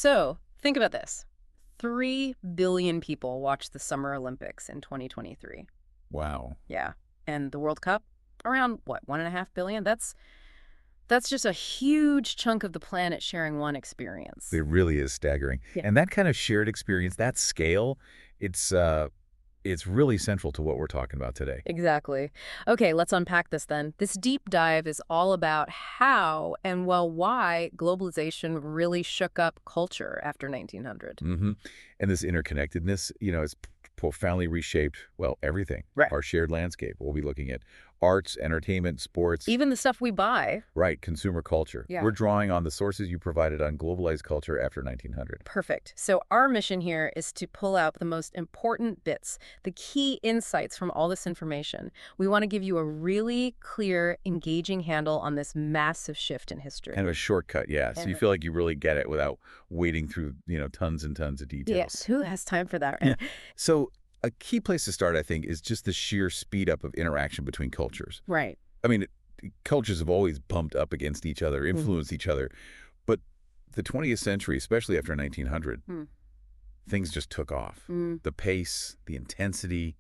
So think about this. 3 billion people watched the Summer Olympics in 2023. Wow. Yeah. And the World Cup? Around, what, 1.5 billion? That's just a huge chunk of the planet sharing one experience. It really is staggering. Yeah. And that kind of shared experience, that scale, it's uh, it's really central to what we're talking about today. Exactly. Okay, let's unpack this then. This deep dive is all about how and, well, why globalization really shook up culture after 1900. hmm And this interconnectedness, it's profoundly reshaped, well, everything. Right. Our shared landscape. We'll be looking at arts, entertainment, sports, Even the stuff we buy. right, consumer culture. Yeah. We're drawing on the sources you provided on globalized culture after 1900. Perfect. So our mission here is to pull out the most important bits, the key insights from all this information. We want to give you a really clear, engaging handle on this massive shift in history. Kind of a shortcut, yeah. So you And- feel like you really get it without wading through, tons and tons of details. Yes, who has time for that, right? So a key place to start, I think, is just the sheer speed up of interaction between cultures. Right. I mean, cultures have always bumped up against each other, influenced each other. But the 20th century, especially after 1900, things just took off. The pace, the intensity,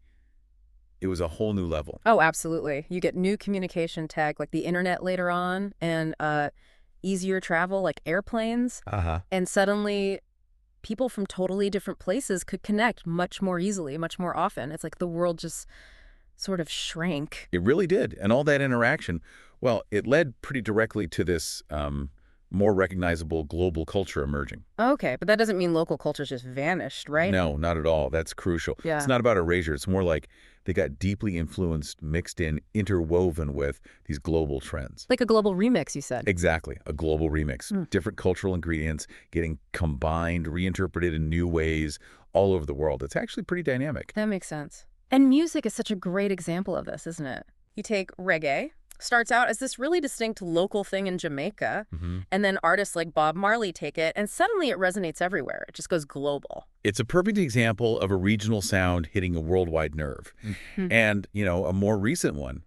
it was a whole new level. Oh, absolutely. You get new communication tech like the internet later on and easier travel like airplanes. Uh-huh. And suddenly people from totally different places could connect much more easily, much more often. It's like the world just sort of shrank. It really did. And all that interaction, well, it led pretty directly to this more recognizable global culture emerging. Okay, but that doesn't mean local cultures just vanished, right? No, not at all. That's crucial. Yeah. It's not about erasure. It's more like they got deeply influenced, mixed in, interwoven with these global trends. Like a global remix, you said. Exactly. A global remix. Different cultural ingredients getting combined, reinterpreted in new ways all over the world. It's actually pretty dynamic. That makes sense. And music is such a great example of this, isn't it? You take reggae, starts out as this really distinct local thing in Jamaica, and then artists like Bob Marley take it, and suddenly it resonates everywhere. It just goes global. It's a perfect example of a regional sound hitting a worldwide nerve. And, a more recent one,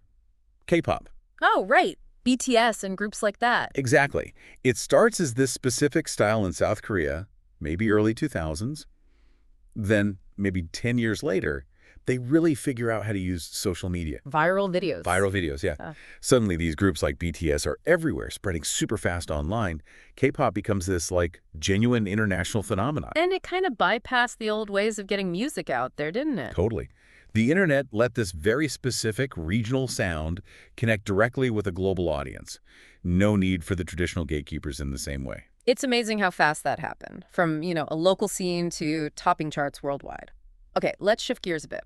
K-pop. Oh, right. BTS and groups like that. Exactly. It starts as this specific style in South Korea, maybe early 2000s. Then, maybe 10 years later, they really figure out how to use social media. Viral videos. Viral videos, yeah. Suddenly, these groups like BTS are everywhere, spreading super fast online. K-pop becomes this, genuine international phenomenon. And it kind of bypassed the old ways of getting music out there, didn't it? Totally. The internet let this very specific regional sound connect directly with a global audience. No need for the traditional gatekeepers in the same way. It's amazing how fast that happened, from, a local scene to topping charts worldwide. Okay, let's shift gears a bit.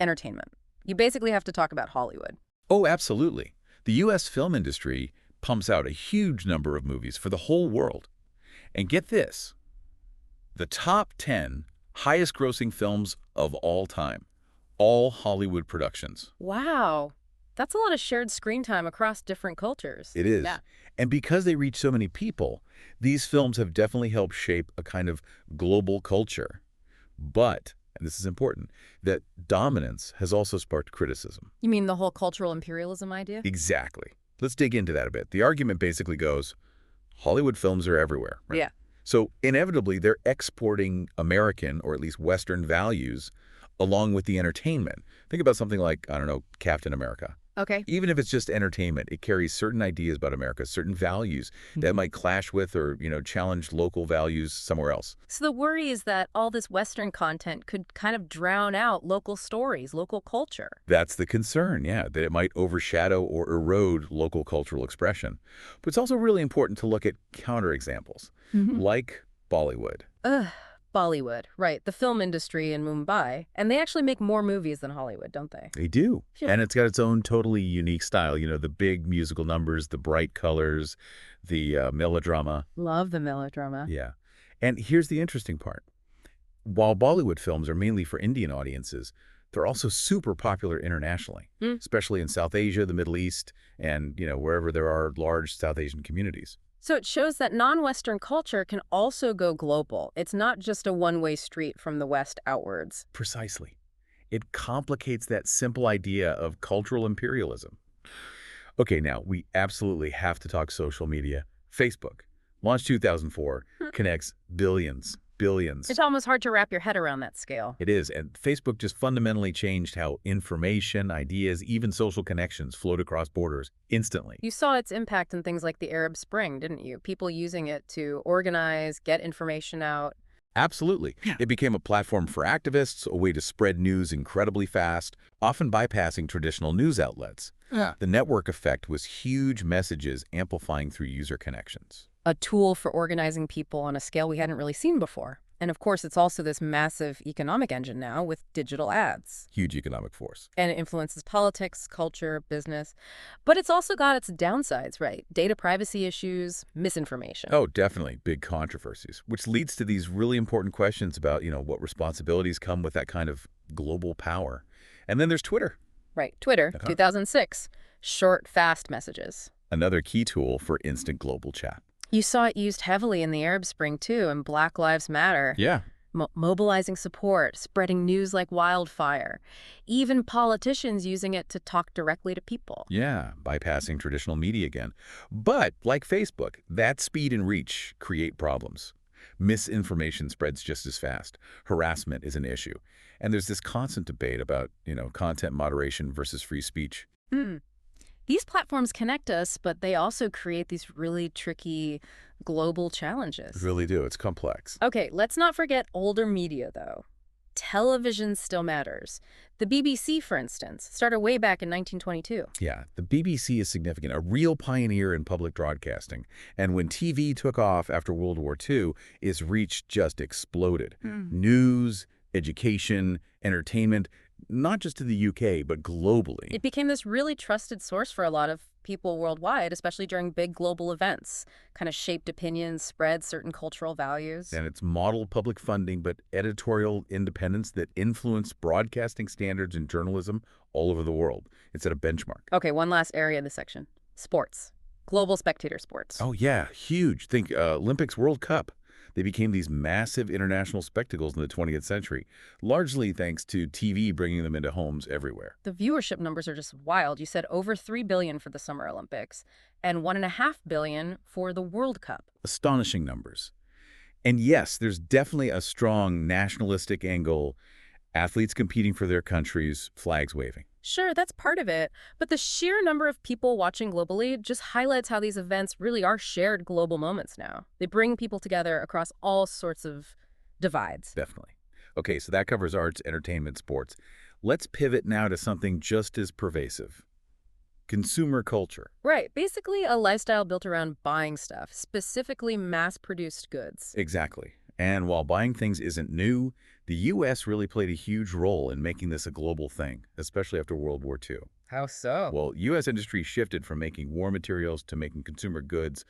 Entertainment. You basically have to talk about Hollywood. Oh, absolutely. The U.S. film industry pumps out a huge number of movies for the whole world. And get this, the top 10 highest-grossing films of all time, all Hollywood productions. Wow. That's a lot of shared screen time across different cultures. It is. Yeah. And because they reach so many people, these films have definitely helped shape a kind of global culture. But, and this is important, that dominance has also sparked criticism. You mean the whole cultural imperialism idea? Exactly. Let's dig into that a bit. The argument basically goes, Hollywood films are everywhere, right? Yeah. So inevitably, they're exporting American, or at least Western values, along with the entertainment. Think about something like, I don't know, Captain America. Okay. Even if it's just entertainment, it carries certain ideas about America, certain values that might clash with or, challenge local values somewhere else. So the worry is that all this Western content could kind of drown out local stories, local culture. That's the concern, yeah, that it might overshadow or erode local cultural expression. But it's also really important to look at counterexamples, like Bollywood. Bollywood, right, the film industry in Mumbai. And they actually make more movies than Hollywood, don't they? They do. Sure. And it's got its own totally unique style. The big musical numbers, the bright colors, the melodrama. Love the melodrama. Yeah. And here's the interesting part. While Bollywood films are mainly for Indian audiences, they're also super popular internationally, especially in South Asia, the Middle East, and, wherever there are large South Asian communities. So it shows that non-Western culture can also go global. It's not just a one-way street from the West outwards. Precisely. It complicates that simple idea of cultural imperialism. Okay, now, we absolutely have to talk social media. Facebook, launched 2004, connects billions, billions. It's almost hard to wrap your head around that scale. It is, and Facebook just fundamentally changed how information, ideas, even social connections flowed across borders instantly. You saw its impact in things like the Arab Spring, didn't you? People using it to organize, get information out. Absolutely. Yeah. It became a platform for activists, a way to spread news incredibly fast, often bypassing traditional news outlets. Yeah. The network effect was huge messages amplifying through user connections. A tool for organizing people on a scale we hadn't really seen before. And of course, it's also this massive economic engine now with digital ads. Huge economic force. And it influences politics, culture, business. But it's also got its downsides, right? Data privacy issues, misinformation. Oh, definitely. Big controversies, which leads to these really important questions about, what responsibilities come with that kind of global power. And then there's Twitter. Right. Twitter, 2006. Short, fast messages. Another key tool for instant global chat. You saw it used heavily in the Arab Spring, too, and Black Lives Matter. Yeah. Mobilizing support, spreading news like wildfire. Even politicians using it to talk directly to people. Yeah, bypassing traditional media again. But, like Facebook, that speed and reach create problems. Misinformation spreads just as fast. Harassment is an issue. And there's this constant debate about, content moderation versus free speech. These platforms connect us, but they also create these really tricky global challenges. Really do. It's complex. Okay, let's not forget older media, though. Television still matters. The BBC, for instance, started way back in 1922. Yeah, the BBC is significant, a real pioneer in public broadcasting. And when TV took off after World War II, its reach just exploded. News, education, entertainment, not just to the UK, but globally. It became this really trusted source for a lot of people worldwide, especially during big global events. Kind of shaped opinions, spread certain cultural values. And it's modeled public funding, but editorial independence that influenced broadcasting standards in journalism all over the world. It's at a benchmark. Okay, one last area in this section. Sports. Global spectator sports. Oh, yeah, huge. Think Olympics, World Cup. They became these massive international spectacles in the 20th century, largely thanks to TV bringing them into homes everywhere. The viewership numbers are just wild. You said over 3 billion for the Summer Olympics and 1.5 billion for the World Cup. Astonishing numbers. And yes, there's definitely a strong nationalistic angle, athletes competing for their countries, flags waving. Sure, that's part of it, but the sheer number of people watching globally just highlights how these events really are shared global moments now. They bring people together across all sorts of divides. Definitely. Okay, so that covers arts, entertainment, sports. Let's pivot now to something just as pervasive. Consumer culture. Right, basically a lifestyle built around buying stuff, specifically mass-produced goods. Exactly. And while buying things isn't new, the U.S. really played a huge role in making this a global thing, especially after World War II. How so? Well, U.S. industry shifted from making war materials to making consumer goods,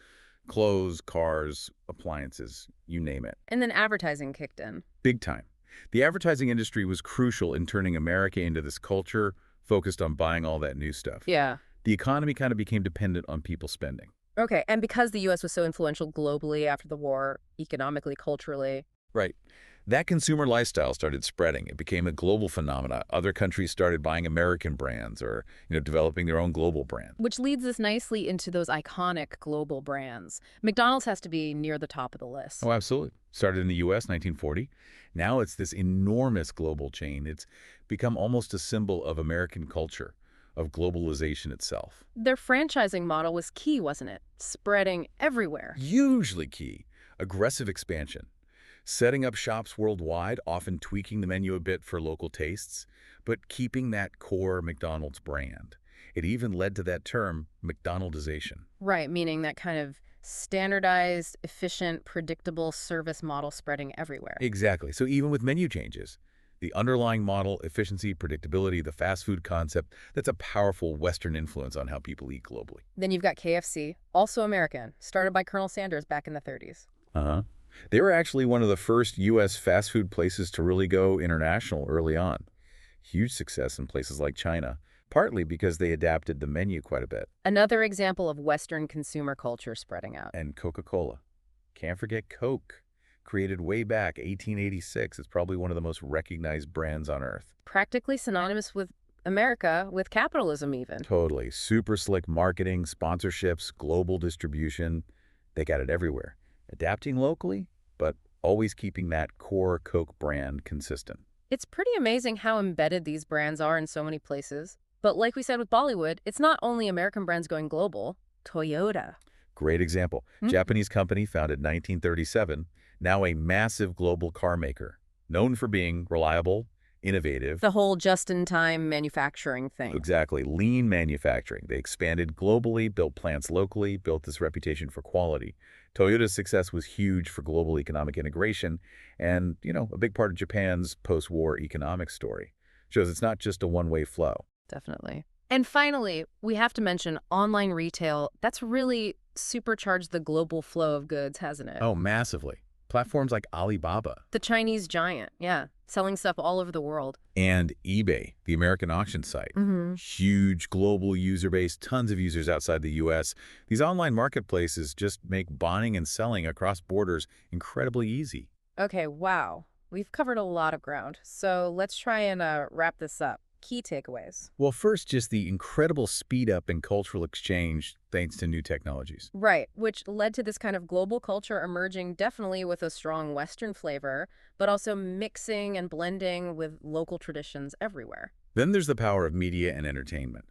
clothes, cars, appliances, you name it. And then advertising kicked in. Big time. The advertising industry was crucial in turning America into this culture focused on buying all that new stuff. Yeah. The economy kind of became dependent on people spending. Okay, and because the U.S. was so influential globally after the war, economically, culturally. Right. That consumer lifestyle started spreading. It became a global phenomenon. Other countries started buying American brands or, developing their own global brand. Which leads us nicely into those iconic global brands. McDonald's has to be near the top of the list. Oh, absolutely. Started in the U.S. 1940. Now it's this enormous global chain. It's become almost a symbol of American culture, of globalization itself. Their franchising model was key, wasn't it? Spreading everywhere. Hugely key. Aggressive expansion. Setting up shops worldwide, often tweaking the menu a bit for local tastes, but keeping that core McDonald's brand. It even led to that term, McDonaldization. Right, meaning that kind of standardized, efficient, predictable service model spreading everywhere. Exactly. So even with menu changes, the underlying model, efficiency, predictability, the fast food concept, that's a powerful Western influence on how people eat globally. Then you've got KFC, also American, started by Colonel Sanders back in the 30s. Uh-huh. They were actually one of the first U.S. fast food places to really go international early on. Huge success in places like China, partly because they adapted the menu quite a bit. Another example of Western consumer culture spreading out. And Coca-Cola. Can't forget Coke. Created way back, 1886. It's probably one of the most recognized brands on Earth. Practically synonymous with America, with capitalism even. Totally. Super slick marketing, sponsorships, global distribution. They got it everywhere. adapting locally, but always keeping that core Coke brand consistent. It's pretty amazing how embedded these brands are in so many places. But like we said with Bollywood, it's not only American brands going global. Toyota. Great example. Hmm? Japanese company founded 1937, now a massive global car maker, known for being reliable, innovative. The whole just-in-time manufacturing thing. Exactly. Lean manufacturing. They expanded globally, built plants locally, built this reputation for quality. Toyota's success was huge for global economic integration and, a big part of Japan's post-war economic story. Shows it's not just a one-way flow. Definitely. And finally, we have to mention online retail. That's really supercharged the global flow of goods, hasn't it? Oh, massively. Platforms like Alibaba The Chinese giant, yeah, selling stuff all over the world. and eBay, the American auction site. Mm-hmm. Huge global user base, tons of users outside the U.S. These online marketplaces just make buying and selling across borders incredibly easy. Okay, wow. We've covered a lot of ground. So let's try and wrap this up. Key takeaways. Well, first, just the incredible speed up in cultural exchange thanks to new technologies. Right, which led to this kind of global culture emerging definitely with a strong Western flavor, but also mixing and blending with local traditions everywhere. Then there's the power of media and entertainment.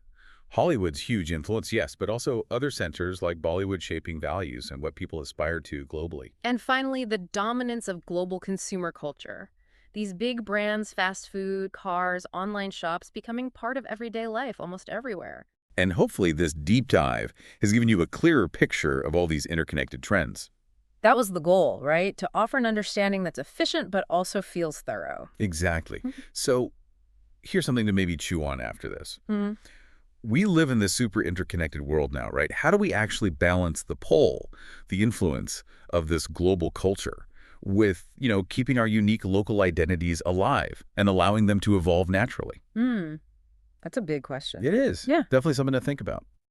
Hollywood's huge influence, yes, but also other centers like Bollywood shaping values and what people aspire to globally. And finally, the dominance of global consumer culture. These big brands, fast food, cars, online shops becoming part of everyday life almost everywhere. And hopefully this deep dive has given you a clearer picture of all these interconnected trends. That was the goal, right? To offer an understanding that's efficient but also feels thorough. Exactly. So here's something to maybe chew on after this. Mhm. We live in this super interconnected world now, right? How do we actually balance the pull, the influence of this global culture with, keeping our unique local identities alive and allowing them to evolve naturally? That's a big question. It is. Yeah. Definitely something to think about.